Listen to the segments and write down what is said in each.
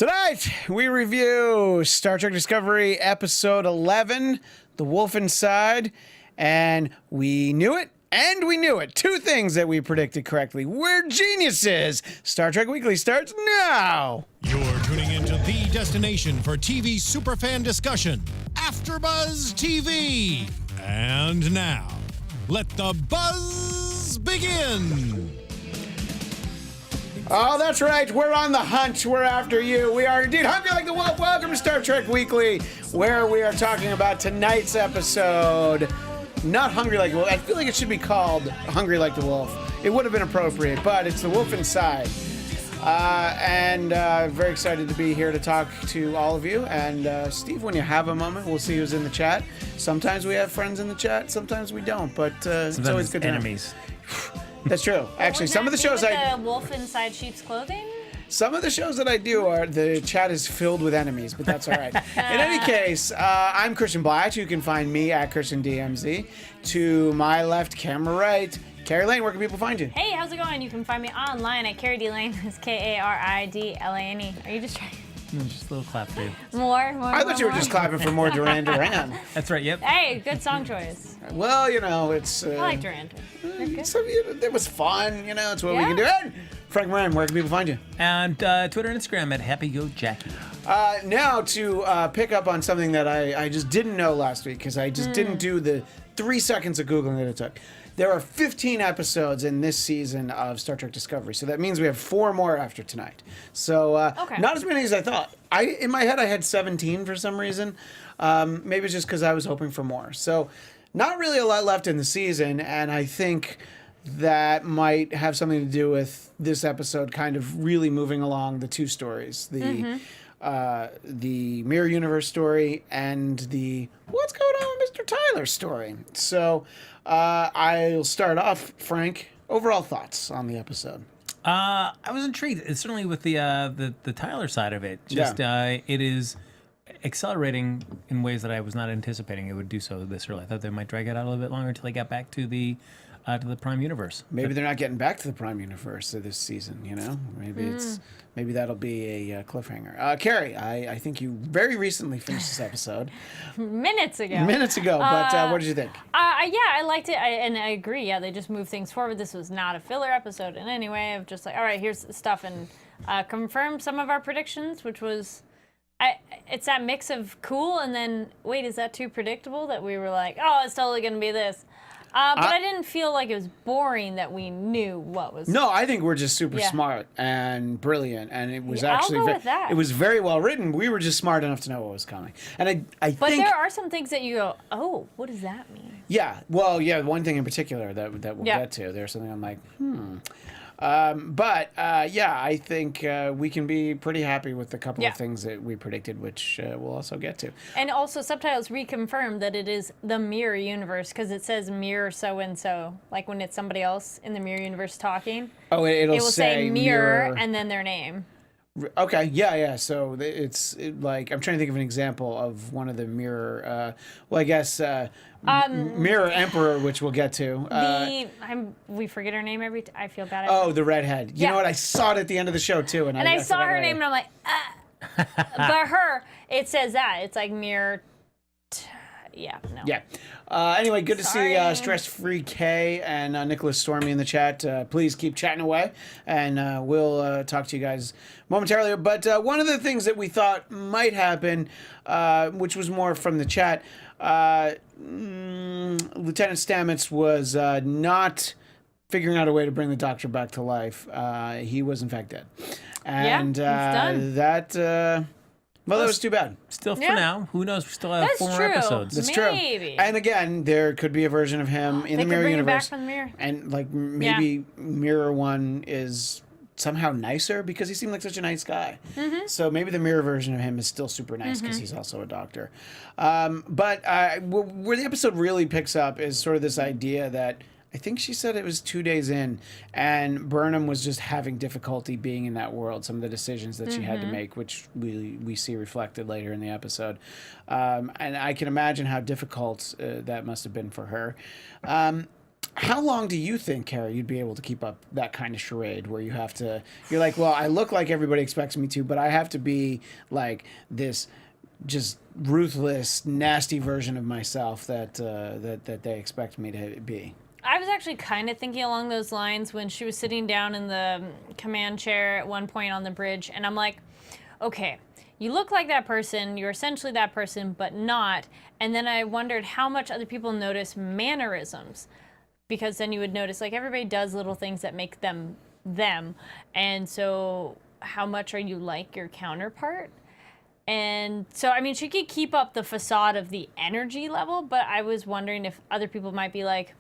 Tonight, we review Star Trek Discovery Episode 11, The Wolf Inside, and we knew it, and we knew it. Two things that we predicted correctly. We're geniuses! Star Trek Weekly starts now! You're tuning into the destination for TV superfan discussion, AFTERBUZZ TV. And now, let the buzz begin! Oh, that's right. We're on the hunt. We're after you. We are indeed hungry like the wolf. Welcome to Star Trek Weekly, where we are talking about tonight's episode. Not Hungry Like the Wolf. I feel like it should be called Hungry Like the Wolf. It would have been appropriate, but it's The Wolf Inside. Very excited to be here to talk to all of you. And Steve, when you have a moment, we'll see who's in the chat. Sometimes we have friends in the chat. Sometimes we don't, but it's always good to know. Enemies. That's true. Actually, some of the shows the wolf inside sheep's clothing? Some of the shows that I do are the chat is filled with enemies, but that's all right. In any case, I'm Christian Bladt. You can find me at ChristianDMZ. To my left, camera right, Kari Lane. Where can people find you? Hey, how's it going? You can find me online at Kari D Lane. It's Karidlane. Are you just trying? No, just a little clap for you. More. I thought you were just clapping for more Duran Duran. That's right. Yep. Hey, good song choice. Well, you know, it's. I like Duran Duran. So, it was fun. You know, it's what we can do. And Frank Moran, where can people find you? And Twitter and Instagram at HappyGoJackie. Now to pick up on something that I just didn't know last week because I just didn't do the 3 seconds of Googling that it took. There are 15 episodes in this season of Star Trek Discovery, so that means we have 4 more after tonight. So not as many as I thought. In my head, I had 17 for some reason. Maybe it's just because I was hoping for more. So not really a lot left in the season, and I think that might have something to do with this episode kind of really moving along the 2 stories. The Mirror Universe story and the what's going on with Mr. Tyler story. So I'll start off, Frank. Overall thoughts on the episode? I was intrigued. It's certainly with the Tyler side of it. It is accelerating in ways that I was not anticipating it would do so this early. I thought they might drag it out a little bit longer until they got back to the Prime Universe. Maybe they're not getting back to the Prime Universe this season, you know? Maybe that'll be a cliffhanger. Kari, I think you very recently finished this episode. Minutes ago, but what did you think? I liked it, and I agree. Yeah, they just moved things forward. This was not a filler episode in any way of just like, all right, here's the stuff, and confirmed some of our predictions, which was, it's that mix of cool and then, wait, is that too predictable? That we were like, oh, it's totally going to be this. But I didn't feel like it was boring that we knew what was. No, I think we're just super smart and brilliant, and it was I'll go with that. It was very well written. We were just smart enough to know what was coming, and I But think there are some things that you go, oh, what does that mean? Yeah, well, one thing in particular that we'll get to. There's something I'm like, I think we can be pretty happy with a couple of things that we predicted, which we'll also get to. And also, subtitles reconfirmed that it is the Mirror Universe because it says Mirror so-and-so. Like when it's somebody else in the Mirror Universe talking. Oh, it will say mirror and then their name. Okay, yeah. So it's like, I'm trying to think of an example of one of the Mirror, Mirror Emperor, which we'll get to. We forget her name every time. I feel bad. The redhead. You know what? I saw it at the end of the show, too. And I saw her name, and I'm like, but it says that. It's like Mirror. No. Yeah. Anyway, good to see Stress-Free K and Nicholas Stormy in the chat. Please keep chatting away, and we'll talk to you guys momentarily. But one of the things that we thought might happen, which was more from the chat, Lieutenant Stamets was not figuring out a way to bring the Doctor back to life. He was, in fact, dead. And he's done. That was too bad. Still for now. Who knows? We still have 4 more episodes. That's Maybe. true. And again, there could be a version of him in the Mirror Universe. Back from the mirror. And like maybe Mirror One is somehow nicer because he seemed like such a nice guy. So maybe the Mirror version of him is still super nice because he's also a doctor. But where the episode really picks up is sort of this idea that I think she said it was 2 days in, and Burnham was just having difficulty being in that world. Some of the decisions that she had to make, which we see reflected later in the episode. And I can imagine how difficult that must have been for her. How long do you think, Kari, you'd be able to keep up that kind of charade where you're like, well, I look like everybody expects me to, but I have to be like this just ruthless, nasty version of myself that they expect me to be? I was actually kind of thinking along those lines when she was sitting down in the command chair at one point on the bridge, and I'm like, okay, you look like that person, you're essentially that person, but not. And then I wondered how much other people notice mannerisms, because then you would notice like everybody does little things that make them them. And so how much are you like your counterpart? And so, I mean, she could keep up the facade of the energy level, but I was wondering if other people might be like,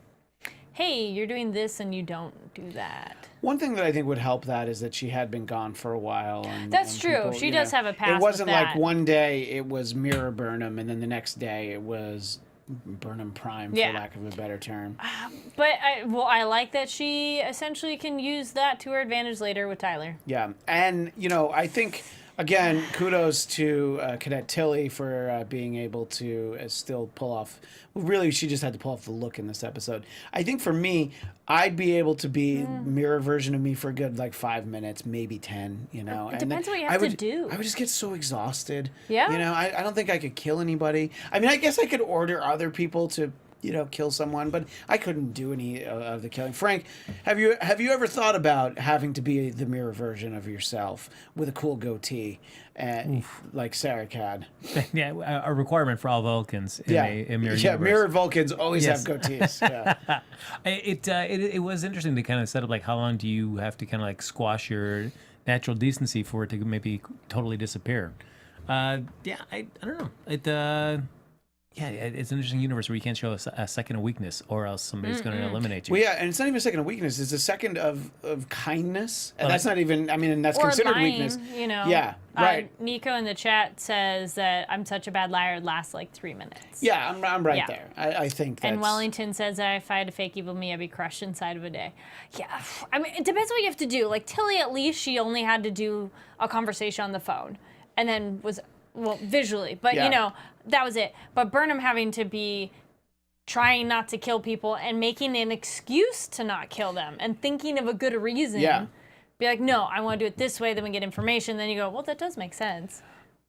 hey, you're doing this and you don't do that. One thing that I think would help that is that she had been gone for a while. That's true. People, she does have a past. It wasn't with like that. one day it was Mirror Burnham and then the next day it was Burnham Prime, for lack of a better term. But I like that she essentially can use that to her advantage later with Tyler. Yeah. And, I think, again, kudos to Cadet Tilly for being able to still pull off. Well, really, she just had to pull off the look in this episode. I think for me, I'd be able to be mirror version of me for a good 5 minutes, maybe 10. It depends what you have to do. I would just get so exhausted. Yeah. I don't think I could kill anybody. I mean, I guess I could order other people to kill someone, but I couldn't do any of the killing. Frank, have you ever thought about having to be the mirror version of yourself with a cool goatee, like Sarek had? Yeah, a requirement for all Vulcans in a mirror universe. Mirrored Vulcans always have goatees. Yeah. It was interesting to kind of set up how long do you have to kind of squash your natural decency for it to maybe totally disappear. I don't know. Yeah, it's an interesting universe where you can't show a second of weakness, or else somebody's going to eliminate you. Well, yeah, and it's not even a second of weakness; it's a second of kindness, and that's not even. I mean, and that's or considered lying, weakness. Yeah, right. Nico in the chat says that I'm such a bad liar. It lasts 3 minutes. Yeah, I'm right there. I think. And Wellington says that if I had a fake evil me, I'd be crushed inside of a day. Yeah, I mean, it depends what you have to do. Tilly, at least she only had to do a conversation on the phone, and then was. Well, visually, but that was it. But Burnham having to be trying not to kill people and making an excuse to not kill them and thinking of a good reason. Yeah. Be like, no, I want to do it this way. Then we get information. Then you go, well, that does make sense.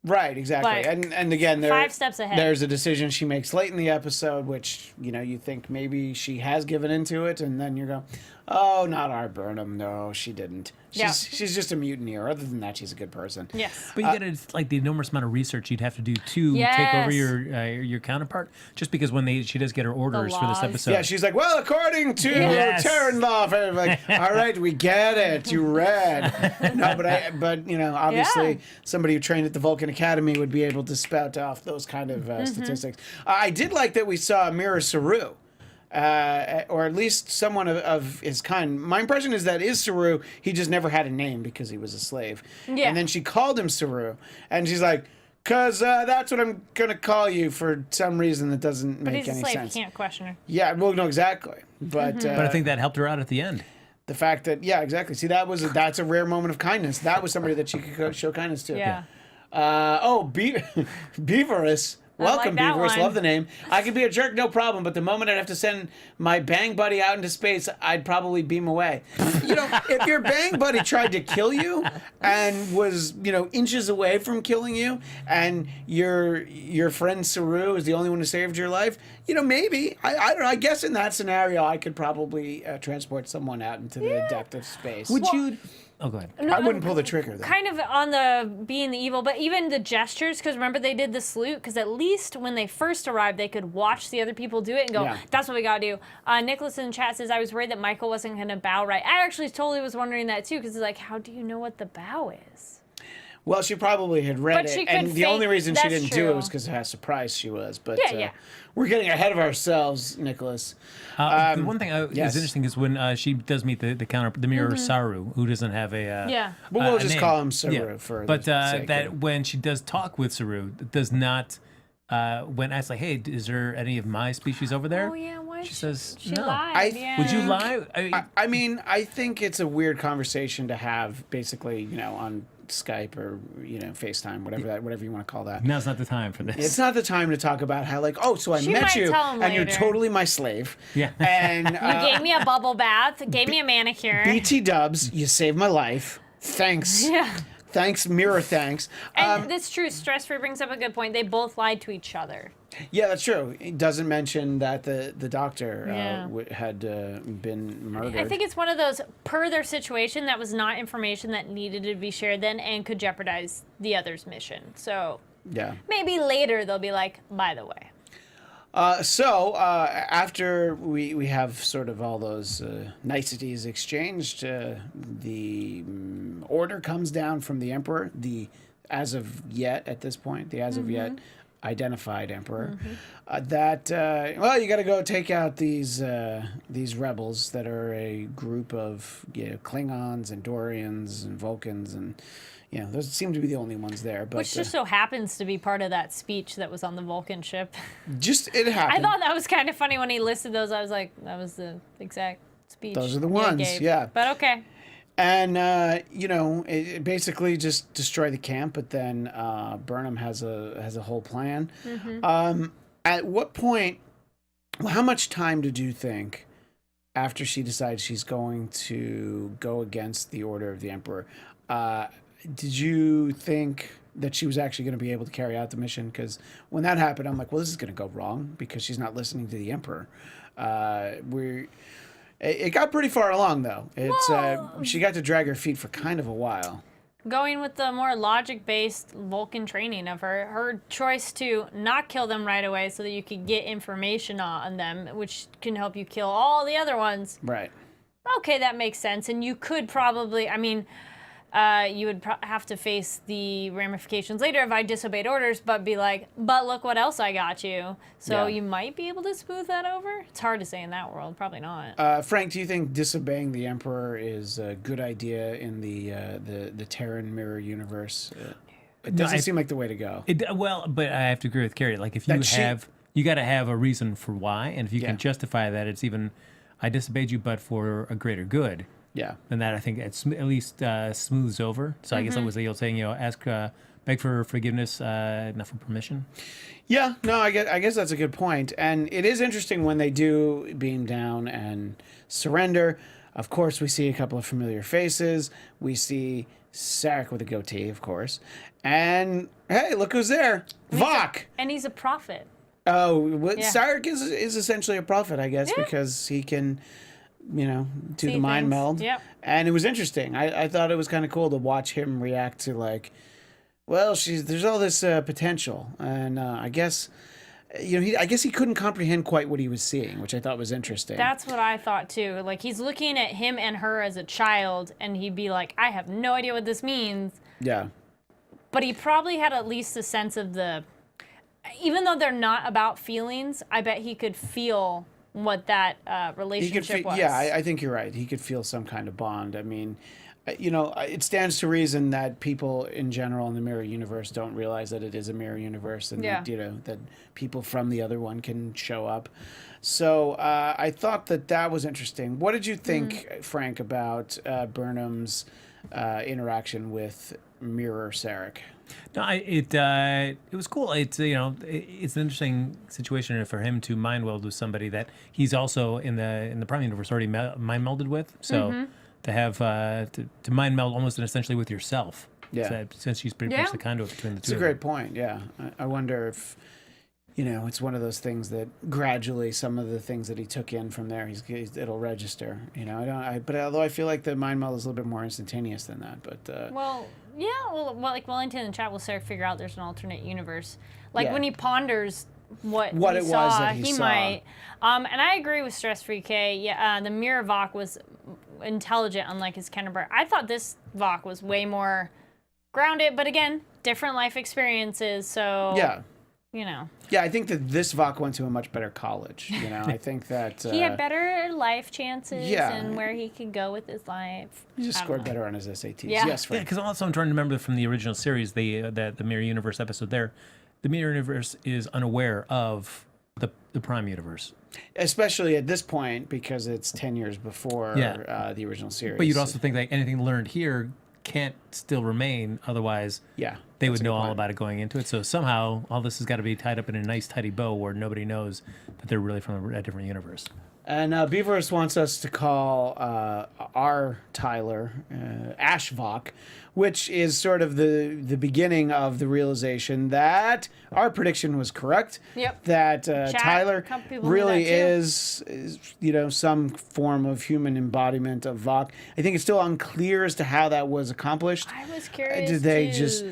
Right, exactly. But and again, 5 steps ahead. There's a decision she makes late in the episode, which, you think maybe she has given into it, and then you go, oh, not our Burnham. No, she didn't. She's just a mutineer. Other than that, she's a good person. Yes. But you got the enormous amount of research you'd have to do to take over your counterpart, just because when she does get her orders for this episode. Yeah, she's like, well, according to Terran law, all right, we get it. You read. No, but obviously somebody who trained at the Vulcan Academy would be able to spout off those kind of statistics. I did like that we saw Mirror Saru. Or at least someone of his kind. My impression is that is Saru. He just never had a name because he was a slave. Yeah. And then she called him Saru, and she's like, "Cause that's what I'm gonna call you for some reason that doesn't make any sense." But he's a slave. You can't question her. Yeah. Well, no, exactly. But I think that helped her out at the end. The fact that exactly. See, that's a rare moment of kindness. That was somebody that she could show kindness to. Yeah. Beaverus. Welcome, like Beaverus. Love the name. I could be a jerk, no problem, but the moment I'd have to send my bang buddy out into space, I'd probably beam away. If your bang buddy tried to kill you and was, inches away from killing you, and your friend Saru is the only one who saved your life, maybe. I don't know. I guess in that scenario, I could probably transport someone out into the depth of space. Would you... Oh, go ahead. I wouldn't pull the trigger, though. Kind of on the being the evil, but even the gestures, because remember they did the salute, because at least when they first arrived, they could watch the other people do it and go, that's what we got to do. Nicholas in the chat says, I was worried that Michael wasn't going to bow right. I actually totally was wondering that, too, because it's like, how do you know what the bow is? Well, she probably had read it, and the only reason she didn't do it was because of how surprised she was. But we're getting ahead of ourselves, Nicholas. The one thing is interesting is when she does meet the mirror Saru, who doesn't have a but we'll just name. call him Saru for. But the sake that when she does talk with Saru, does not. When asked hey, is there any of my species over there? Oh yeah, why? She says she no. lied. Would you lie? I mean, I think it's a weird conversation to have, basically, on Skype or FaceTime, whatever you want to call that. Now's not the time for this. It's not the time to talk about how so I She met might you tell him and you're later. totally my slave. Yeah. And You gave me a bubble bath, gave me a manicure. BT Dubs, you saved my life. Thanks. Yeah. Thanks, mirror thanks. And that's true. Stress Free brings up a good point. They both lied to each other. Yeah, that's true. It doesn't mention that the doctor Yeah. had been murdered. I think it's one of those, per their situation, that was not information that needed to be shared then and could jeopardize the other's mission. So yeah. maybe later they'll be like, by the way. After we have sort of all those niceties exchanged, the order comes down from the Emperor, as of yet identified Emperor, that you got to go take out these rebels that are a group of Klingons and Dorians and Vulcans, and those seem to be the only ones there. But Which just so happens to be part of that speech that was on the Vulcan ship. it happened. I thought that was kind of funny when he listed those. I was like, that was the exact speech. Those are the he ones, gave. yeah. But okay. And it basically just destroy the camp. But then Burnham has a whole plan. At what point? Well, how much time did you think after she decides she's going to go against the order of the Emperor? Did you think that she was actually going to be able to carry out the mission? Because when that happened, I'm like, well, this is going to go wrong because she's not listening to the Emperor. It got pretty far along, though. She got to drag her feet for kind of a while. Going with the more logic-based Vulcan training of her choice to not kill them right away so that you could get information on them, which can help you kill all the other ones. Right. Okay, that makes sense. And you could probably, you would have to face the ramifications later if I disobeyed orders, but be like, but look what else I got you. So you might be able to smooth that over. It's hard to say in that world. Probably not. Frank, do you think disobeying the Emperor is a good idea in the Terran mirror universe? It doesn't seem like the way to go. But I have to agree with Kari. Like, if you got to have a reason for why, and if you can justify that, it's even, I disobeyed you, but for a greater good. Yeah. And that, I think, at least smooths over. So I guess that was the old saying, beg for forgiveness, not for permission. Yeah, no, I guess that's a good point. And it is interesting when they do beam down and surrender. Of course, we see a couple of familiar faces. We see Sarek with a goatee, of course. And, hey, look who's there. Vok! And he's a prophet. Oh, Sarek is essentially a prophet, I guess, because he can... do See the mind things. meld. Yep. And it was interesting. I thought it was kind of cool to watch him react to there's all this potential. And I guess, I guess he couldn't comprehend quite what he was seeing, which I thought was interesting. That's what I thought too. Like, he's looking at him and her as a child, and he'd be like, I have no idea what this means. Yeah. But he probably had at least a sense of even though they're not about feelings, I bet he could feel what that relationship was. Yeah, I think you're right. He could feel some kind of bond. I mean, it stands to reason that people in general in the mirror universe don't realize that it is a mirror universe, and that people from the other one can show up. So I thought that was interesting. What did you think, Frank, about Burnham's interaction with Mirror Sarek? No, it was cool. It's it's an interesting situation for him to mind meld with somebody that he's also in the Prime universe already mind melded with. So to have to mind meld almost essentially with yourself. Yeah. Since she's pretty much the conduit between the two. It's a great point. Yeah, I wonder if it's one of those things that gradually some of the things that he took in from there, it'll register. But although I feel like the mind meld is a little bit more instantaneous than that. But like Wellington in the chat will start to figure out there's an alternate universe. Like when he ponders what he it saw, was that he saw. might. And I agree with Stress Free K. Yeah, the mirror Vok was intelligent, unlike his counterpart. I thought this Vok was way more grounded, but again, different life experiences. So Yeah, I think that this Vok went to a much better college. I think that he had better life chances Yeah. and where he could go with his life. he just I don't scored know. better on his SATs. Yeah. Yes, Yeah, Frank. because also I'm trying to remember from the original series, the Mirror Universe episode there. The Mirror Universe is unaware of the Prime Universe. Especially at this point because it's 10 years before the original series. But you'd also think that anything learned here can't still remain. Otherwise, Yeah, they that's would a know good all point. about it going into it. So somehow all this has got to be tied up in a nice, tidy bow where nobody knows that they're really from a different universe. And Beaverus wants us to call our Tyler Ashvok, which is sort of the beginning of the realization that our prediction was correct. Yep. That Chat, Tyler a couple people knew really that too. is, you know, some form of human embodiment of Vok. I think it's still unclear as to how that was accomplished. I was curious. Did they too. just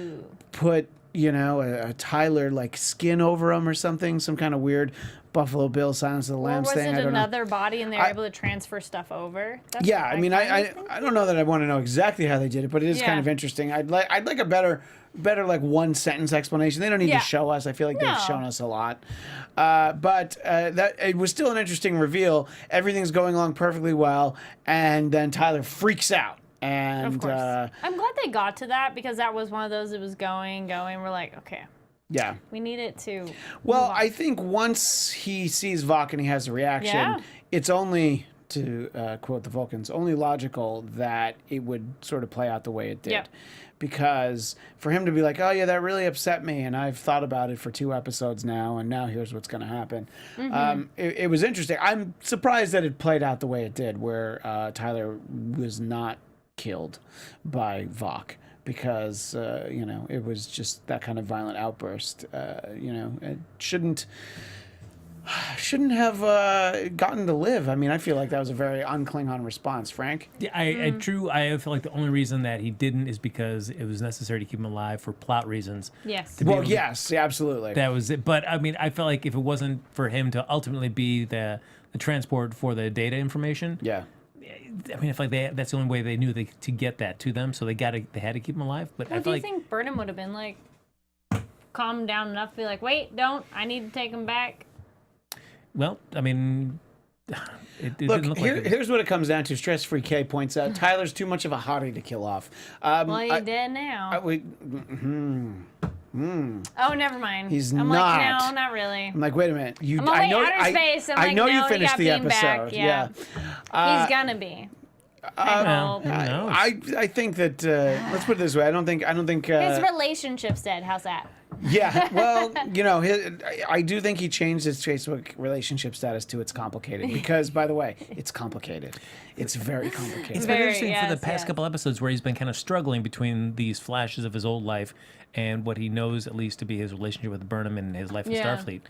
put, you know, a Tyler like skin over him or something? Some kind of weird Buffalo Bill Silence of the Or Lambs was thing? it I don't know. another body and they were able to transfer stuff over? That's Yeah, what I mean, kinda I think. don't know that I want to know exactly how they did it, but it is kind Yeah. of interesting. I'd like a better like one sentence explanation. They don't need Yeah. to show us. I feel like No. they've shown us a lot, but that it was still an interesting reveal. Everything's going along perfectly well, and then Tyler freaks out. And Of course. I'm glad they got to that because that was one of those that was going. We're like, okay, yeah. we need it to. Well, move on. I think once he sees Vok and he has a reaction, Yeah. it's only, to quote the Vulcans, only logical that it would sort of play out the way it did. Yep. Because for him to be like, oh, yeah, that really upset me, and I've thought about it for 2 episodes now, and now here's what's going to happen. It was interesting. I'm surprised that it played out the way it did, where Tyler was not killed by Vok. Because, you know, it was just that kind of violent outburst. You know, it shouldn't have gotten to live. I mean, I feel like that was a very un-Klingon response. Frank? Yeah, I feel like the only reason that he didn't is because it was necessary to keep him alive for plot reasons. Yes. Well, yes, yeah, absolutely. That was it. But I mean, I felt like if it wasn't for him to ultimately be the transport for the data information, Yeah. I mean, if like that's the only way they knew to get that to them, so they had to keep him alive. But Well, I do feel you like think Burnham would have been like, calm down enough to be like, wait, don't, I need to take him back? well, I mean, it Look, didn't look like it was- here's what it comes down to. Stress-Free K points out Tyler's too much of a hottie to kill off. Well, you're dead now. Oh, never mind. He's I'm not. like, no, not really. I'm like, wait a minute. You, I'm I only know, outer space. I'm I like, know no, you he finished got the beamed episode. back. Yeah. He's gonna be. I well, hope. who knows? I think that let's put it this way. I don't think His relationship's dead. How's that? yeah, well, you know, I do think he changed his Facebook relationship status to it's complicated because, by the way, it's complicated. It's very complicated. It's been Very, interesting for the yes, past yes. couple episodes where he's been kind of struggling between these flashes of his old life and what he knows at least to be his relationship with Burnham and his life in Yeah. Starfleet.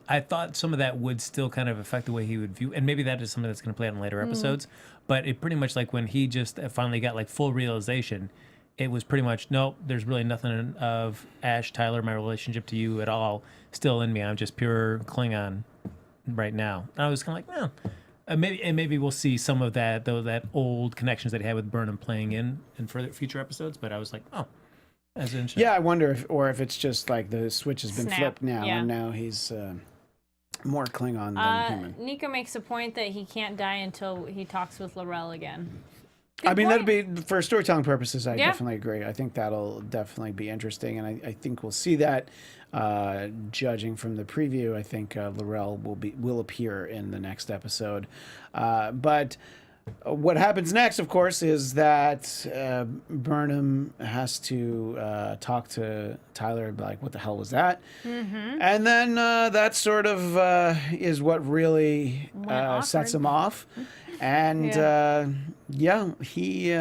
I thought some of that would still kind of affect the way he would view, and maybe that is something that's going to play out in later episodes. But it pretty much like when he just finally got like full realization, it was pretty much nope. There's really nothing of Ash, Tyler, my relationship to you at all still in me. I'm just pure Klingon right now. And I was kind of like, well. Maybe we'll see some of that, though, that old connections that he had with Burnham playing in further future episodes. But I was like, oh, that's interesting. Yeah, I wonder if it's just like the switch has been Snap, flipped now, yeah. and now he's more Klingon than human. Nico makes a point that he can't die until he talks with Laurel again. I mean, point. that'd be for storytelling purposes. I Yeah. definitely agree. I think that'll definitely be interesting, and I think we'll see that. Judging from the preview, I think Laurel will appear in the next episode. But what happens next, of course, is that Burnham has to talk to Tyler, and be like, what the hell was that? Mm-hmm. And then that sort of is what really sets awkward. him off. And he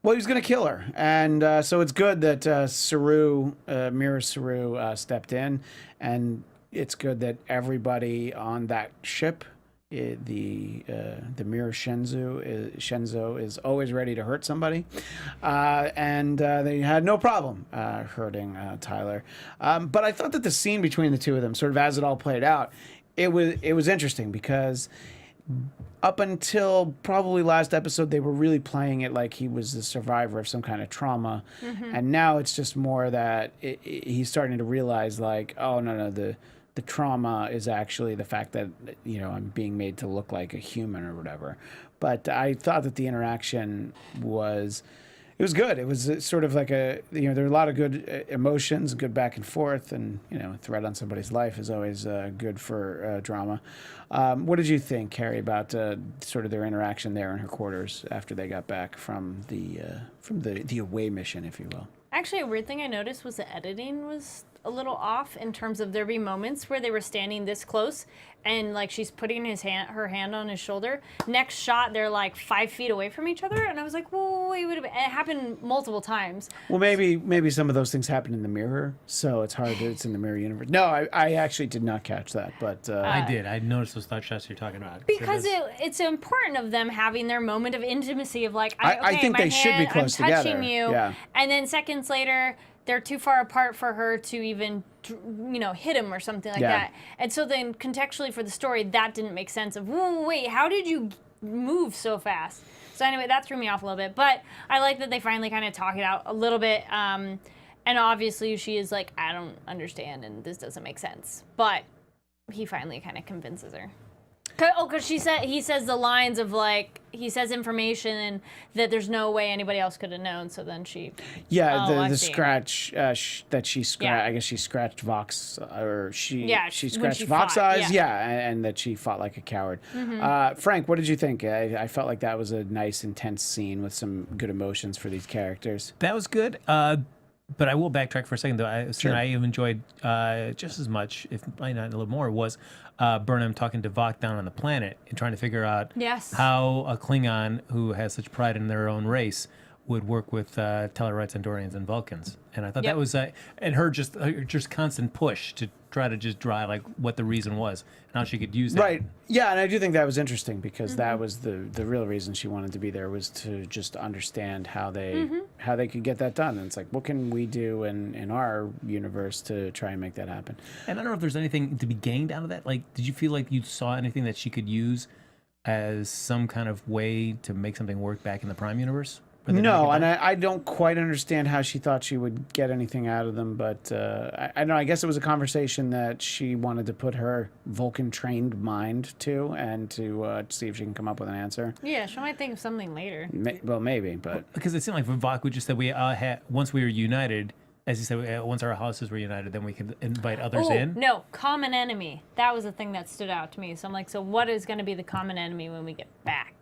was going to kill her. And so it's good that Mirror Saru stepped in. And it's good that everybody on that ship, the Mirror Shenzo is always ready to hurt somebody. And they had no problem hurting Tyler. But I thought that the scene between the two of them, sort of as it all played out, it was interesting because up until probably last episode, they were really playing it like he was a survivor of some kind of trauma. And now it's just more that he's starting to realize like, oh, no, the trauma is actually the fact that, you know, I'm being made to look like a human or whatever. But I thought that the interaction was It was good. It was sort of like there are a lot of good emotions, good back and forth, and a threat on somebody's life is always good for drama. What did you think, Kari, about sort of their interaction there in her quarters after they got back from the away mission, if you will? Actually, a weird thing I noticed was the editing was a little off in terms of there be moments where they were standing this close and like she's putting her hand on his shoulder. Next shot, they're like 5 feet away from each other, and I was like, "Whoa, wait, it happened multiple times." Well, maybe some of those things happen in the mirror, so it's hard that it's in the mirror universe. No, I actually did not catch that, but I did. I noticed those thought shots you're talking about. Because it's important of them having their moment of intimacy of like, I think they should be close I'm touching together. you, Yeah. and then seconds later they're too far apart for her to even hit him or something like that. And so then contextually for the story, that didn't make sense of, wait, how did you move so fast? So anyway, that threw me off a little bit. But I like that they finally kind of talk it out a little bit. And obviously she is like, I don't understand and this doesn't make sense. But he finally kind of convinces her. Because he says the lines of like, he says information and that there's no way anybody else could have known. So then she, the scratch that she scratched. Yeah. I guess she scratched Vox, or she when scratched she Vox fought, eyes. yeah. And that she fought like a coward. Frank, what did you think? I felt like that was a nice, intense scene with some good emotions for these characters. That was good. But I will backtrack for a second, though. I have enjoyed just as much, if not a little more, was Burnham talking to Vok down on the planet and trying to figure out how a Klingon who has such pride in their own race would work with Tellarites, Andorians, and Vulcans. And I thought that was, and her just constant push to try to just draw like what the reason was and how she could use that. Right. Yeah, and I do think that was interesting because that was the real reason she wanted to be there, was to just understand how they could get that done. And it's like, what can we do in our universe to try and make that happen? And I don't know if there's anything to be gained out of that. Like, did you feel like you saw anything that she could use as some kind of way to make something work back in the Prime universe? No, and I don't quite understand how she thought she would get anything out of them, but I don't know. I guess it was a conversation that she wanted to put her Vulcan-trained mind to, and to see if she can come up with an answer. Yeah, she might think of something later. Well, maybe, but because it seemed like Vok would just said we had once we were united, as you said, once our houses were united, then we could invite others in. No, common enemy. That was the thing that stood out to me. So I'm like, so what is going to be the common enemy when we get back?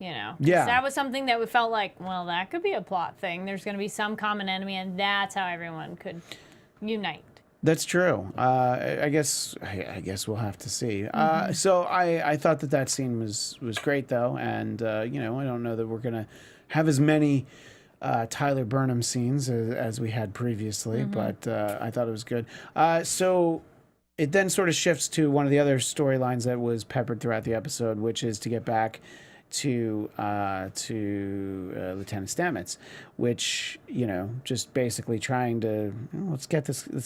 Yeah. That was something that we felt like, well, that could be a plot thing. There's going to be some common enemy, and that's how everyone could unite. That's true. I guess we'll have to see. So I thought that scene was great, though, and I don't know that we're gonna have as many Tyler Burnham scenes as we had previously, but I thought it was good. So it then sort of shifts to one of the other storylines that was peppered throughout the episode, which is to get back to Lieutenant Stamets, which just basically trying to let's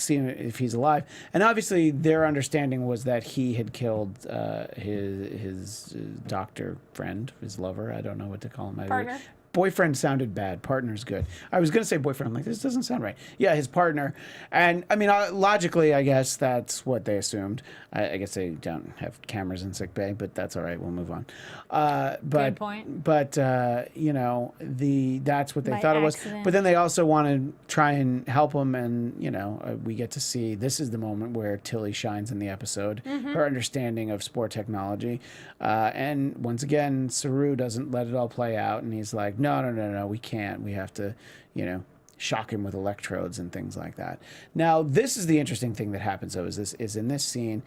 see if he's alive. And obviously their understanding was that he had killed his doctor friend, his lover. I don't know what to call him. Partner. Boyfriend sounded bad. Partner's good. I was going to say boyfriend. I'm like, this doesn't sound right. Yeah, his partner. And, I mean, logically, I guess that's what they assumed. I guess they don't have cameras in sick bay, but that's all right. We'll move on. Good point. But, that's what they thought it was. accident. But then they also want to try and help him. And, we get to see this is the moment where Tilly shines in the episode. Her understanding of spore technology. And once again, Saru doesn't let it all play out. And he's like, no, we can't. We have to, shock him with electrodes and things like that. Now, this is the interesting thing that happens, though, is in this scene,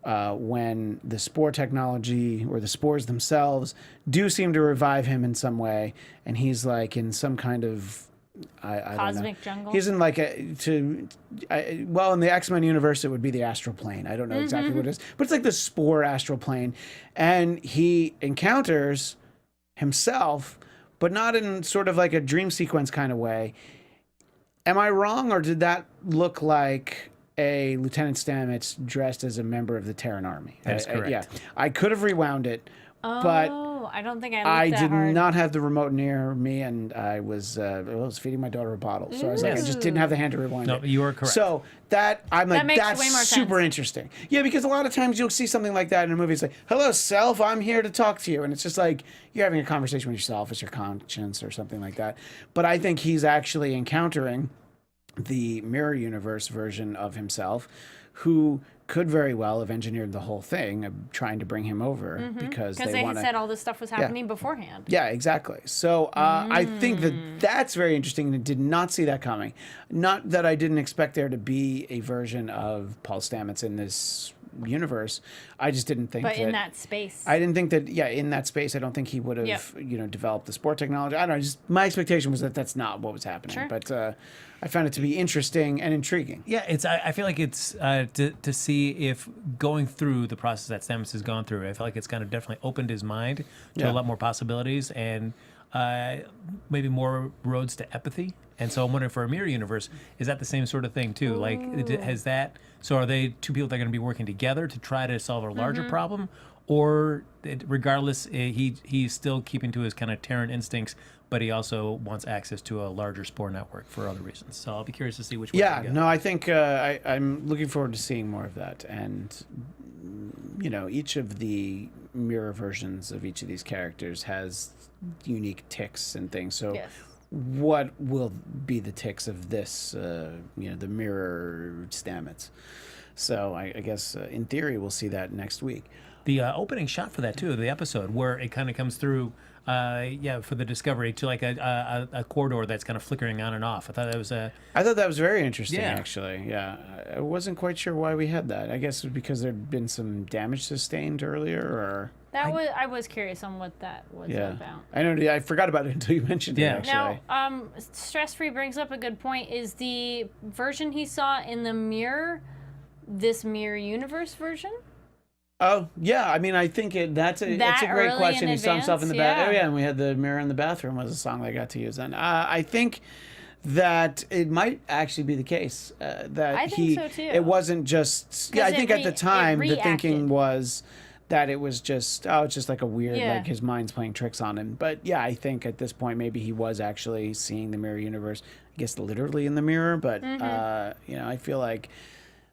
when the spore technology or the spores themselves do seem to revive him in some way, and he's like in some kind of I Cosmic don't know. jungle? He's in like in the X-Men universe, it would be the astral plane. I don't know exactly what it is, but it's like the spore astral plane, and he encounters himself, but not in sort of like a dream sequence kind of way. Am I wrong, or did that look like a Lieutenant Stamets dressed as a member of the Terran Army? That is correct. Yeah, I could have rewound it, but I don't think I I looked that did hard. not have the remote near me, and I was feeding my daughter a bottle, so I was like, I just didn't have the hand to rewind No, it. you are correct. So I'm like, makes that's way more super sense. interesting. Yeah, because a lot of times you'll see something like that in a movie. It's like, hello, self, I'm here to talk to you, and it's just like you're having a conversation with yourself, it's your conscience or something like that. But I think he's actually encountering the mirror universe version of himself, who could very well have engineered the whole thing, trying to bring him over because they want to. said all this stuff was happening beforehand. Yeah, exactly. So I think that that's very interesting, and I did not see that coming. Not that I didn't expect there to be a version of Paul Stamets in this universe. I just didn't think But that. in that space. I didn't think that. Yeah, in that space, I don't think he would have, Yep. developed the sport technology. I don't know. Just my expectation was that that's not what was happening. Sure. But I found it to be interesting and intriguing. Yeah, it's. I feel like it's to see if going through the process that Stamets has gone through. I feel like it's kind of definitely opened his mind to Yeah. a lot more possibilities and maybe more roads to empathy. And so I'm wondering, for a mirror universe, is that the same sort of thing too? Like, has that? So are they two people that are going to be working together to try to solve a larger problem, or regardless, he's still keeping to his kind of Terran instincts, but he also wants access to a larger spore network for other reasons. So I'll be curious to see which way Yeah, they go. no, I think I'm looking forward to seeing more of that. And, each of the mirror versions of each of these characters has unique ticks and things. So Yes. what will be the ticks of this, the mirror Stamets? So I guess in theory we'll see that next week. The opening shot for that too, the episode where it kind of comes through, for the Discovery to like a corridor that's kind of flickering on and off. I thought that was very interesting, Yeah. actually. Yeah, I wasn't quite sure why we had that. I guess it was because there'd been some damage sustained earlier, or I was curious on what that was about. I know. I forgot about it until you mentioned Yeah. it. Actually, Now, Stress Free brings up a good point. Is the version he saw in the mirror this mirror universe version? Oh yeah, I mean, I think it's a great early question. in He saw himself in the advance? bath. Oh Yeah. yeah, and we had the mirror in the bathroom was a song that I got to use. And I think that it might actually be the case that I think so, too. It wasn't just. Yeah, I it think at the time the thinking reacted. was that it was just it's just like a weird Yeah. like his mind's playing tricks on him. But yeah, I think at this point maybe he was actually seeing the mirror universe. I guess literally in the mirror, but I feel like.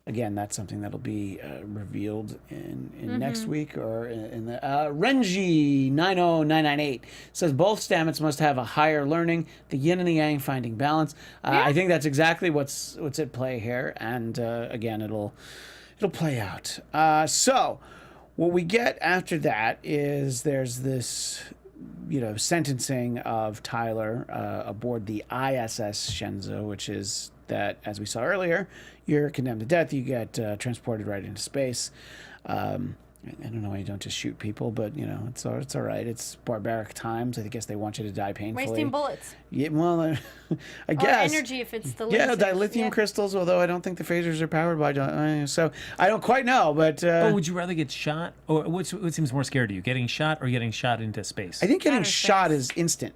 Again, that's something that'll be revealed in next week or in the Renji 90998 says both Stamets must have a higher learning, the yin and the yang finding balance. I think that's exactly what's at play here, and again, it'll play out. So, what we get after that is there's this sentencing of Tyler aboard the ISS Shenzhou, which is that, as we saw earlier, you're condemned to death. You get transported right into space. I don't know why you don't just shoot people, but it's all right. It's barbaric times. I guess they want you to die painfully. Wasting bullets. Yeah, well, I Or guess energy if it's the yeah, lasers. dilithium crystals. Although I don't think the phasers are powered by, so I don't quite know. But would you rather get shot, or what seems more scary to you, getting shot or getting shot into space? I think getting Outer shot space. is instant.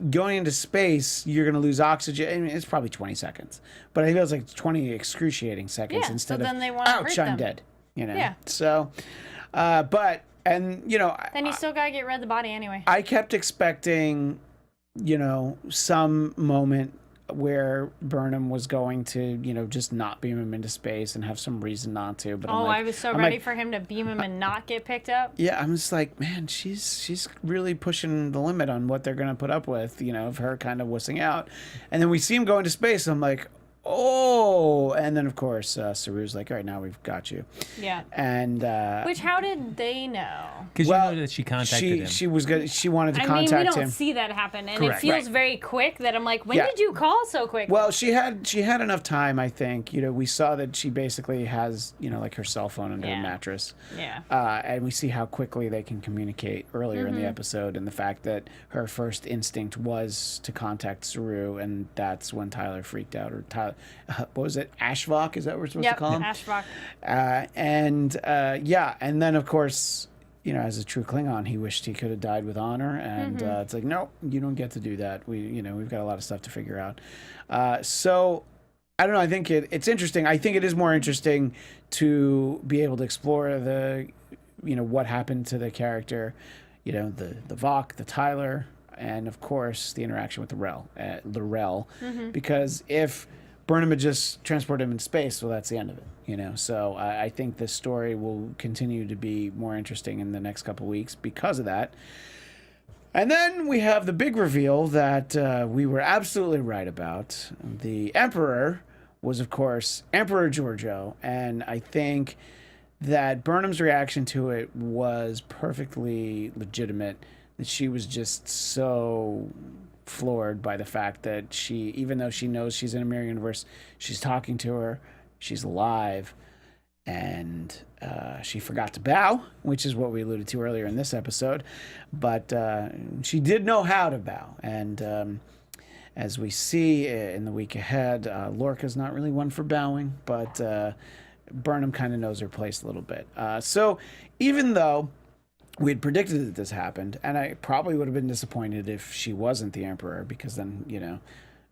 Going into space, you're going to lose oxygen. I mean, it's probably 20 seconds, but I think it was like 20 excruciating seconds Yeah, so instead then of they wanna hurt ouch, I'm them. dead. Yeah. So, then you still gotta get rid of the body anyway. I kept expecting, some moment where Burnham was going to, just not beam him into space and have some reason not to. But I was so I'm ready like, for him to beam him and not get picked up. yeah, I'm just like, man, she's really pushing the limit on what they're gonna put up with, of her kind of wussing out. And then we see him go into space. I'm like, oh, and then of course Saru's like, all right, now we've got you. Yeah. And Which, how did they know? Because well, you know that she contacted him. she was good. She wanted to I mean, contact we don't him. see that happen, and Correct. it feels Right. very quick. That I'm like, when Yeah. did you call so quick? Well, she had enough time, I think. We saw that she basically has, like her cell phone under Yeah. her mattress. Yeah. And we see how quickly they can communicate earlier in the episode, and the fact that her first instinct was to contact Saru, and that's when Tyler freaked out. Or Tyler, what was it? Ashvok? Is that what we're supposed to call him? Ashrock. And then of course, as a true Klingon, he wished he could have died with honor, and it's like, nope, you don't get to do that. We've got a lot of stuff to figure out. So I don't know. I think it's interesting. I think it is more interesting to be able to explore the, what happened to the character the Vok, the Tyler, and of course the interaction with L'Rell. Because if Burnham had just transported him in space, well, that's the end of it. So I think this story will continue to be more interesting in the next couple weeks because of that. And then we have the big reveal that we were absolutely right about. The Emperor was, of course, Emperor Georgiou, and I think that Burnham's reaction to it was perfectly legitimate, that she was just so floored by the fact that even though she knows she's in a mirror universe, she's talking to her, she's alive, and she forgot to bow, which is what we alluded to earlier in this episode. But she did know how to bow. And as we see in the week ahead, Lorca's not really one for bowing, but Burnham kind of knows her place a little bit. So even though we had predicted that this happened, and I probably would have been disappointed if she wasn't the Emperor, because then,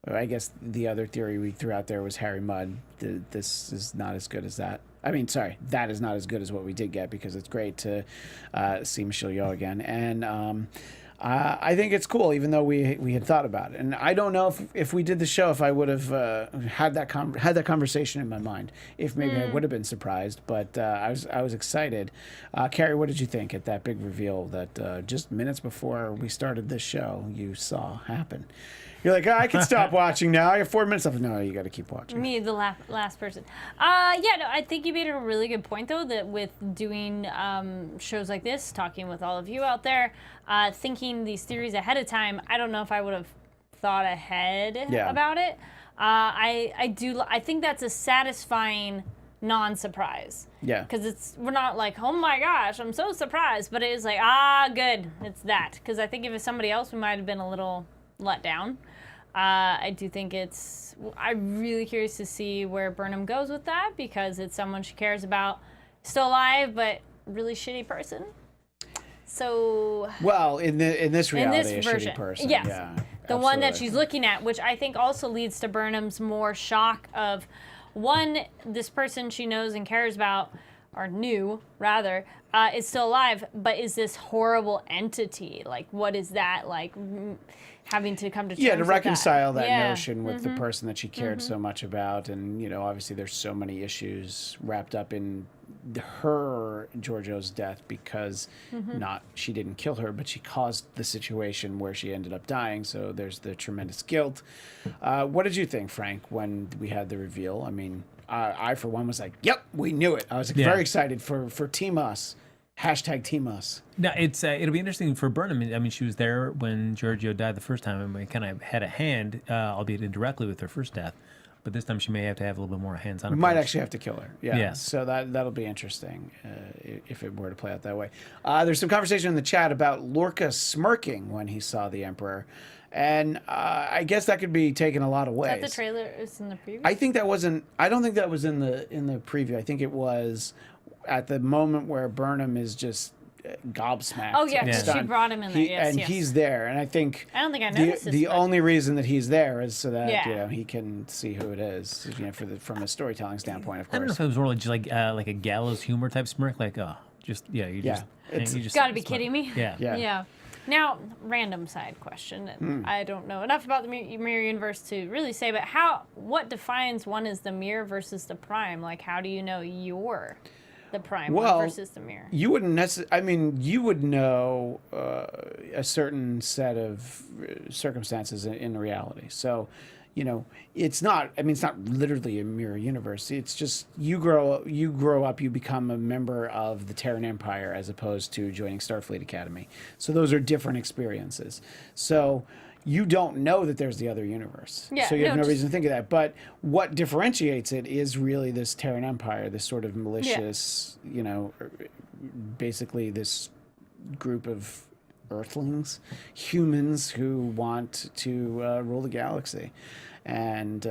I guess the other theory we threw out there was Harry Mudd. This is not as good as that. I mean, sorry, that is not as good as what we did get, because it's great to see Michelle Yeoh again. And I think it's cool, even though we had thought about it. And I don't know if we did the show, if I would have had that conversation in my mind, if maybe I would have been surprised. But I was excited. Kari, what did you think at that big reveal that just minutes before we started this show you saw happen? You're like, I can stop watching now. I have 4 minutes left. No, you got to keep watching. Me, the last person. I think you made a really good point, though, that with doing shows like this, talking with all of you out there, thinking these theories ahead of time, I don't know if I would have thought ahead about it. I think that's a satisfying non-surprise. Yeah. Because we're not like, oh my gosh, I'm so surprised. But it is like, good, it's that. Because I think if it's somebody else, we might have been a little let down. I do think I'm really curious to see where Burnham goes with that, because it's someone she cares about, still alive, but really shitty person. So, well, in this reality, a version, shitty person. yes, Yeah, the one that she's looking at, which I think also leads to Burnham's more shock of, one, this person she knows and cares about, or knew rather, is still alive, but is this horrible entity? Like, what is that like? Having to come to terms to reconcile with that notion with the person that she cared so much about. And obviously there's so many issues wrapped up in her Georgiou's death, because she didn't kill her, but she caused the situation where she ended up dying. So there's the tremendous guilt. What did you think, Frank, when we had the reveal? I mean, I for one was like, yep, we knew it. I was very excited for Team Us. Hashtag Team Us. No, it'll be interesting for Burnham. I mean, she was there when Georgiou died the first time, and we kind of had a hand, albeit indirectly, with her first death. But this time she may have to have a little bit more hands-on. We might actually have to kill her. Yeah. Yeah. So that'll be interesting if it were to play out that way. There's some conversation in the chat about Lorca smirking when he saw the Emperor. And I guess that could be taken a lot of ways. Is that the trailer? Is in the preview? I don't think that was in the preview. I think it was at the moment where Burnham is just gobsmacked. Oh yeah, she brought him in there. Yes, he's there, and I think I don't think I noticed the only reason that he's there is so that Yeah. he can see who it is. From a storytelling standpoint, of course. I don't know if it was more just like a gallows humor type smirk, like you just Got to be kidding me. Yeah. Now, random side question. I don't know enough about the mirror universe to really say, but what defines one as the mirror versus the prime? Like, how do you know you're the prime one versus the mirror? You wouldn't necessarily. I mean, you would know a certain set of circumstances in reality. So, it's not. I mean, it's not literally a mirror universe. It's just you grow up, you become a member of the Terran Empire as opposed to joining Starfleet Academy. So those are different experiences. So you don't know that there's the other universe. Yeah, so you have no reason to think of that. But what differentiates it is really this Terran Empire, this sort of malicious, basically this group of Earthlings, humans who want to rule the galaxy and,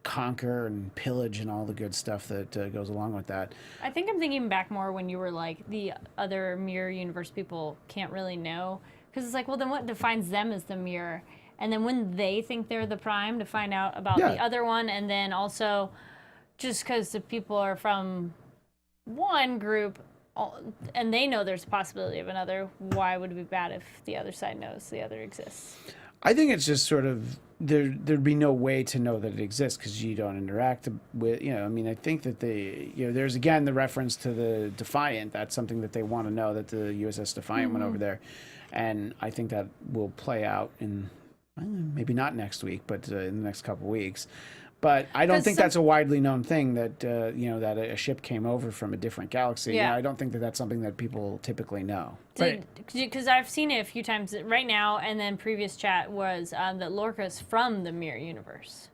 conquer and pillage and all the good stuff that goes along with that. I think I'm thinking back more when you were like, the other mirror universe people can't really know. Because it's like, well, then what defines them as the mirror? And then when they think they're the prime, to find out about the other one. And then also, just because the people are from one group, and they know there's a possibility of another, why would it be bad if the other side knows the other exists? I think it's just sort of there'd be no way to know that it exists because you don't interact with, I mean, I think that there's again the reference to the Defiant. That's something that they want to know, that the USS Defiant went over there. And I think that will play out in maybe not next week, but in the next couple of weeks. But I don't think that's a widely known thing that that a ship came over from a different galaxy. Yeah. I don't think that that's something that people typically know. Because I've seen it a few times right now, and then previous chat was that Lorca's from the Mirror Universe.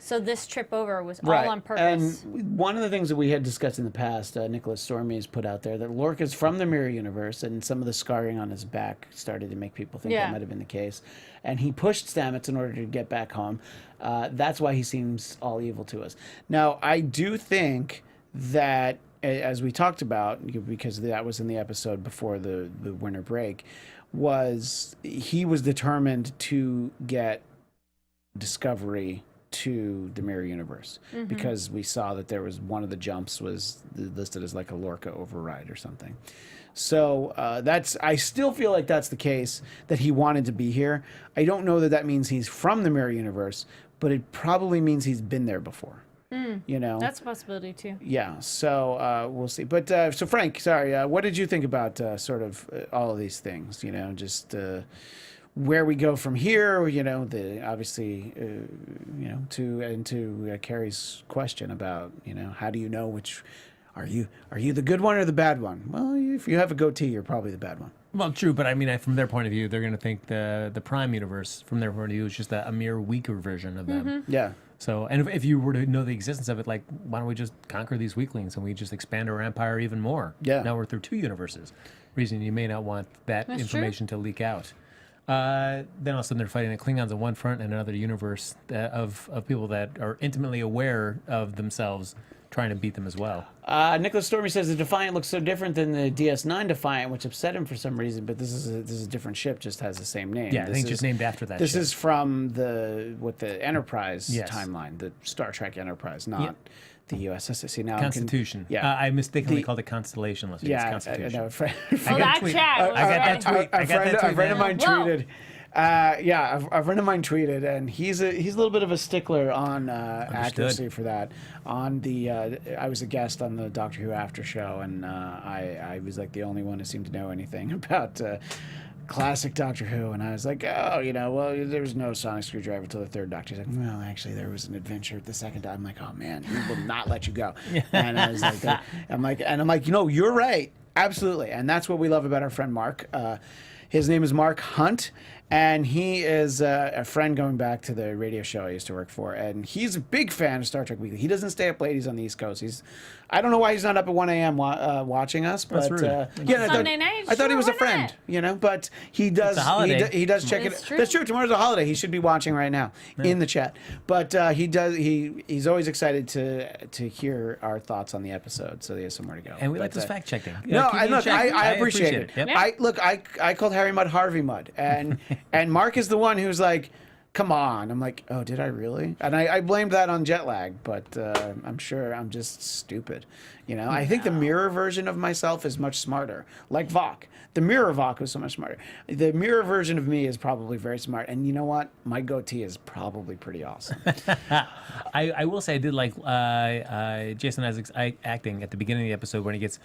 So this trip over was all on purpose. And one of the things that we had discussed in the past, Nicholas Stormy has put out there, that Lorca's from the Mirror Universe, and some of the scarring on his back started to make people think that might have been the case. And he pushed Stamets in order to get back home. That's why he seems all evil to us. Now, I do think that, as we talked about, because that was in the episode before the winter break, he was determined to get Discovery to the Mirror Universe, because we saw that there was one of the jumps was listed as like a Lorca override or something. So I still feel like that's the case, that he wanted to be here. I don't know that means he's from the Mirror Universe, but it probably means he's been there before. That's a possibility too. Yeah, so we'll see. But so Frank, sorry, what did you think about sort of all of these things? Just where we go from here. Obviously, to Kari's question about how do you know which are you the good one or the bad one? Well, if you have a goatee, you're probably the bad one. Well, true, but I mean, from their point of view, they're going to think the Prime universe, from their point of view, is just a mere weaker version of them. Yeah. So, and if you were to know the existence of it, like, why don't we just conquer these weaklings and we just expand our empire even more? Yeah. Now we're through 2 universes. Reason you may not want that information to leak out. Then all of a sudden they're fighting the Klingons on one front and another universe of people that are intimately aware of themselves trying to beat them as well. Nicholas Stormy says the Defiant looks so different than the DS9 Defiant, which upset him for some reason. But this is a different ship, just has the same name. Yeah, I think just named after that. This ship. is from the Enterprise timeline, the Star Trek Enterprise, not the USS. See, now Constitution. I mistakenly called it Constellation. It's Constitution. I know. That chat. I got that tweet. A friend of mine tweeted. A friend of mine tweeted, and he's a little bit of a stickler on accuracy for that. I was a guest on the Doctor Who after show, and I was like the only one who seemed to know anything about classic Doctor Who, and I was like, there was no sonic screwdriver till the 3rd Doctor. He's like, well, actually, there was an adventure the 2nd time. I'm like, oh man, he will not let you go. And I was like, I'm like, you're right, absolutely, and that's what we love about our friend Mark. His name is Mark Hunt, and he is a friend going back to the radio show I used to work for, and he's a big fan of Star Trek Weekly. He doesn't stay up late. He's on the East Coast. I don't know why he's not up at 1 a.m. Watching us, but Sunday night. I thought he was a friend, but he does. It's a holiday. He does check it. True. That's true. Tomorrow's a holiday. He should be watching right now in the chat. But he does. He's always excited to hear our thoughts on the episode, so he has somewhere to go. And we like this fact checking. I appreciate it. Yep. I called Harry Mudd Harvey Mudd, and Mark is the one who's like, come on. I'm like, oh, did I really? And I blamed that on jet lag, but I'm sure I'm just stupid. I think the mirror version of myself is much smarter. Like Vok. The mirror Vok was so much smarter. The mirror version of me is probably very smart. And you know what? My goatee is probably pretty awesome. I will say I did like Jason Isaac's acting at the beginning of the episode when he gets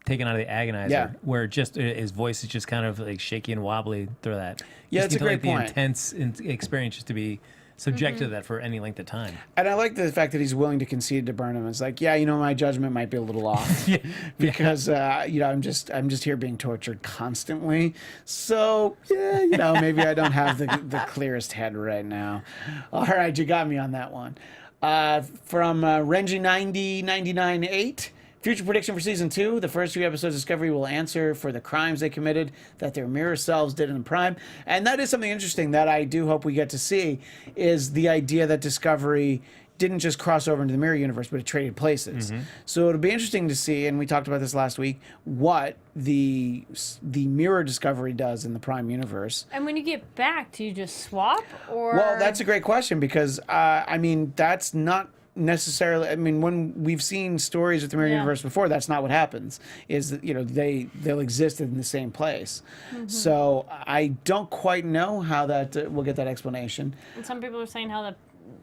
taken out of the agonizer, where just his voice is just kind of like shaky and wobbly through that. Yeah, it's a great point. The intense experience just to be subjected to that for any length of time. And I like the fact that he's willing to concede to Burnham. It's like, my judgment might be a little off because I'm just here being tortured constantly. So maybe I don't have the clearest head right now. All right, you got me on that one. From Renji 90998. Future prediction for Season 2. The first 3 episodes of Discovery will answer for the crimes they committed that their mirror selves did in the Prime. And that is something interesting that I do hope we get to see, is the idea that Discovery didn't just cross over into the mirror universe, but it traded places. So it'll be interesting to see, and we talked about this last week, what the mirror Discovery does in the Prime universe. And when you get back, do you just swap? Or Well, that's a great question, because, that's not necessarily. I mean, when we've seen stories with the mirror universe before, that's not what happens. Is that, you know, they'll exist in the same place. So I don't quite know how that we'll get that explanation. And some people are saying how the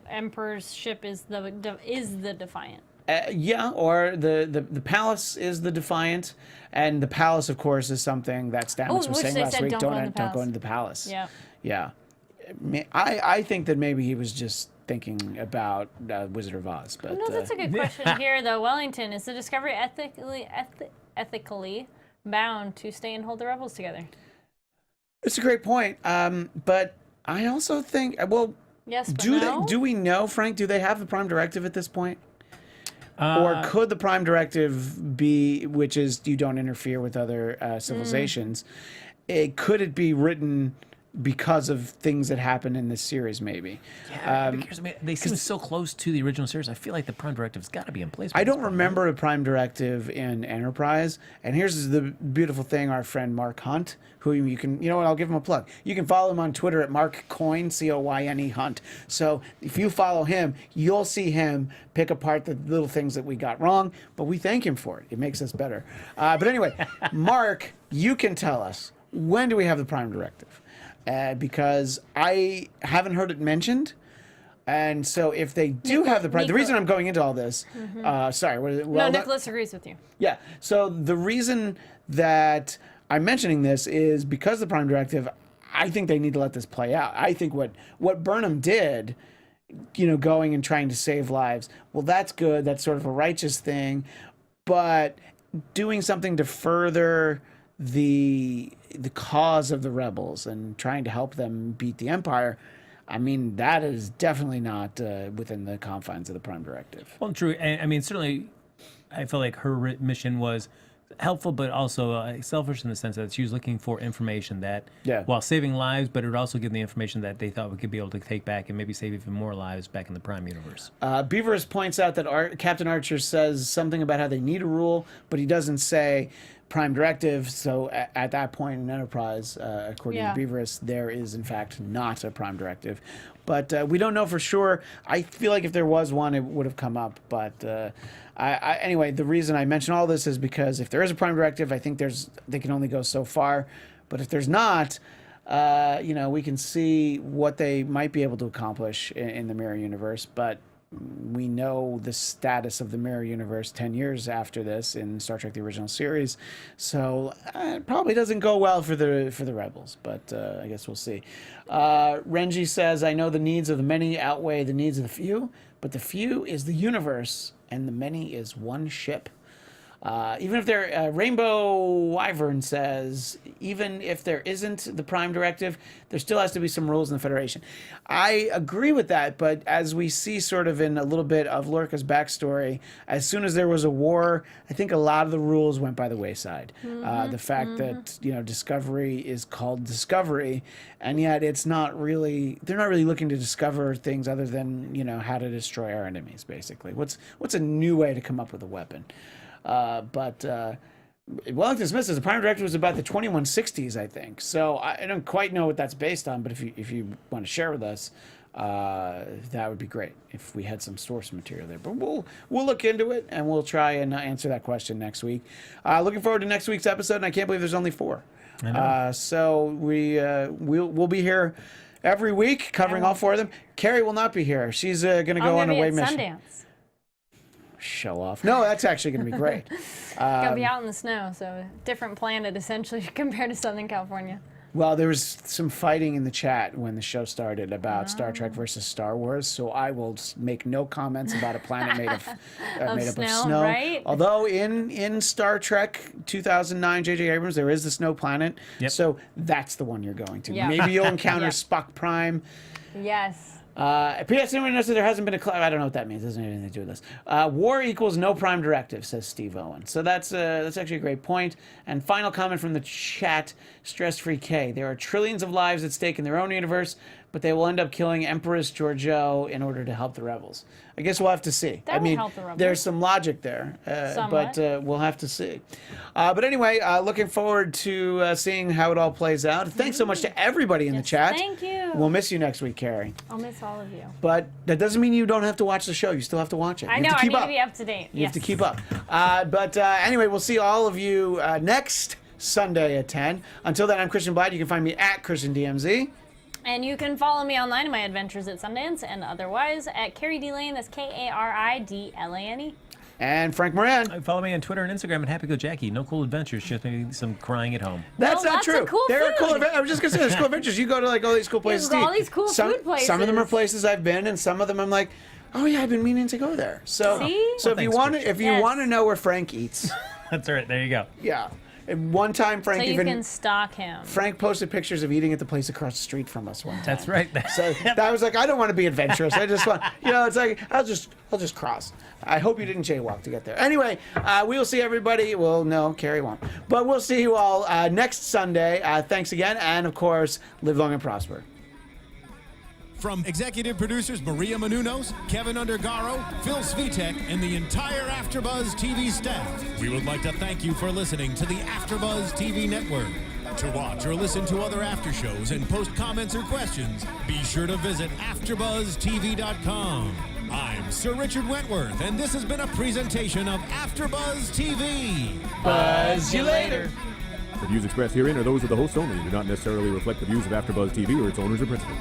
Emperor's ship is the Defiant. Yeah, or the palace is the Defiant, and the palace, of course, is something that Stamets was saying last week. Don't go into the palace. Yeah. Yeah. I think that maybe he was just thinking about Wizard of Oz. But No, that's a good question here, though. Wellington, is the Discovery ethically bound to stay and hold the rebels together? It's a great point. But I also think, well, Yes, but no? do we know, Frank? Do they have the Prime Directive at this point? Or could the Prime Directive be, which is you don't interfere with other civilizations, could it be written because of things that happen in this series, maybe? Yeah, because, I mean, they seem so close to the original series. I feel like the Prime Directive's got to be in place. I don't remember a Prime Directive in Enterprise. And here's the beautiful thing: our friend Mark Hunt, who you can, you know what, I'll give him a plug. You can follow him on Twitter at Mark Coyne, Coyne Hunt. So if you follow him, you'll see him pick apart the little things that we got wrong. But we thank him for it. It makes us better. But anyway, Mark, you can tell us, when do we have the Prime Directive? Because I haven't heard it mentioned. And so if they do have the reason I'm going into all this, Nicholas agrees with you. Yeah. So the reason that I'm mentioning this is because the Prime Directive, I think they need to let this play out. I think what Burnham did, you know, going and trying to save lives, well, that's good. That's sort of a righteous thing. But doing something to further the cause of the rebels and trying to help them beat the Empire, I mean, that is definitely not within the confines of the Prime Directive. Well, true. And I mean, certainly, I feel like her mission was helpful, but also selfish in the sense that she was looking for information that, while saving lives, but it would also give the information that they thought we could be able to take back and maybe save even more lives back in the Prime universe. Beavers points out that Captain Archer says something about how they need a rule, but he doesn't say Prime Directive. So at that point in Enterprise, according to Beavis, there is in fact not a Prime Directive. But we don't know for sure. I feel like if there was one, it would have come up. But anyway, the reason I mention all this is because if there is a Prime Directive, I think they can only go so far. But if there's not, you know, we can see what they might be able to accomplish in the Mirror Universe. But we know the status of the Mirror Universe 10 years after this in Star Trek: The Original Series, so it probably doesn't go well for the rebels. But I guess we'll see. Renji says, "I know the needs of the many outweigh the needs of the few, but the few is the universe, and the many is one ship." Even if they're Rainbow Wyvern says, even if there isn't the Prime Directive, there still has to be some rules in the Federation. I agree with that, but as we see sort of in a little bit of Lorca's backstory, as soon as there was a war, I think a lot of the rules went by the wayside. The fact that, you know, Discovery is called Discovery, and yet they're not really looking to discover things other than, you know, how to destroy our enemies, basically. What's a new way to come up with a weapon? But Wellington Smith says the Prime Directive was about the 2160s, I think. So I don't quite know what that's based on, but if you want to share with us, that would be great if we had some source material there. But we'll look into it and we'll try and answer that question next week. Looking forward to next week's episode, and I can't believe there's only 4. So we'll be here every week covering all 4 of them. Kari will not be here. She's going to go on a away mission. Sundance. Show off. No, that's actually going to be great. Gotta be out in the snow, so different planet essentially compared to Southern California. Well, there was some fighting in the chat when the show started about Star Trek versus Star Wars, so I will make no comments about a planet made up of snow. Right? Although in Star Trek 2009, J.J. Abrams, there is the snow planet, so that's the one you're going to. Yeah. Maybe you'll encounter Spock Prime. Yes. P.S. Anyone knows that there hasn't been a I don't know what that means. It doesn't have anything to do with this. War equals no Prime Directive, says Steve Owen. So that's actually a great point. And final comment from the chat, Stress-Free K. There are trillions of lives at stake in their own universe, but they will end up killing Empress Georgiou in order to help the rebels. I guess we'll have to see. That would help the rebels. There's some logic there, but we'll have to see. But anyway, looking forward to seeing how it all plays out. Thanks so much to everybody in the chat. Thank you. We'll miss you next week, Kari. I'll miss all of you. But that doesn't mean you don't have to watch the show. You still have to watch it. I know. I need to be up to date. You have to keep up. But anyway, we'll see all of you next Sunday at 10. Until then, I'm Christian Bladt. You can find me at ChristianDMZ. And you can follow me online in my adventures at Sundance and otherwise at Kari D. Lane. That's KaridLane. And Frank Moran. Follow me on Twitter and Instagram at Happy Go Jackie. No cool adventures, just maybe some crying at home. That's No, not lots of true. cool There are cool. food. I was just gonna say there's cool adventures. You go to like all these cool places. There's all to eat. these cool food places. Some of them are places I've been, and some of them I'm like, oh yeah, I've been meaning to go there. So, See? so Well, if you thanks, want to, Christian. if you Yes. want to know where Frank eats, That's all right. There you go. yeah. And one time, Frank So you even can stalk him. Frank posted pictures of eating at the place across the street from us one time. That's right. So that was like, I don't want to be adventurous. I just want, it's like I'll just cross. I hope you didn't jaywalk to get there. Anyway, we will see everybody. Well, no, Kari won't, but we'll see you all next Sunday. Thanks again, and of course, live long and prosper. From executive producers Maria Menounos, Kevin Undergaro, Phil Svitek, and the entire AfterBuzz TV staff, we would like to thank you for listening to the AfterBuzz TV network. To watch or listen to other after shows and post comments or questions, be sure to visit AfterBuzzTV.com. I'm Sir Richard Wentworth, and this has been a presentation of AfterBuzz TV. Buzz you later. The views expressed herein are those of the host only and do not necessarily reflect the views of AfterBuzz TV or its owners or principals.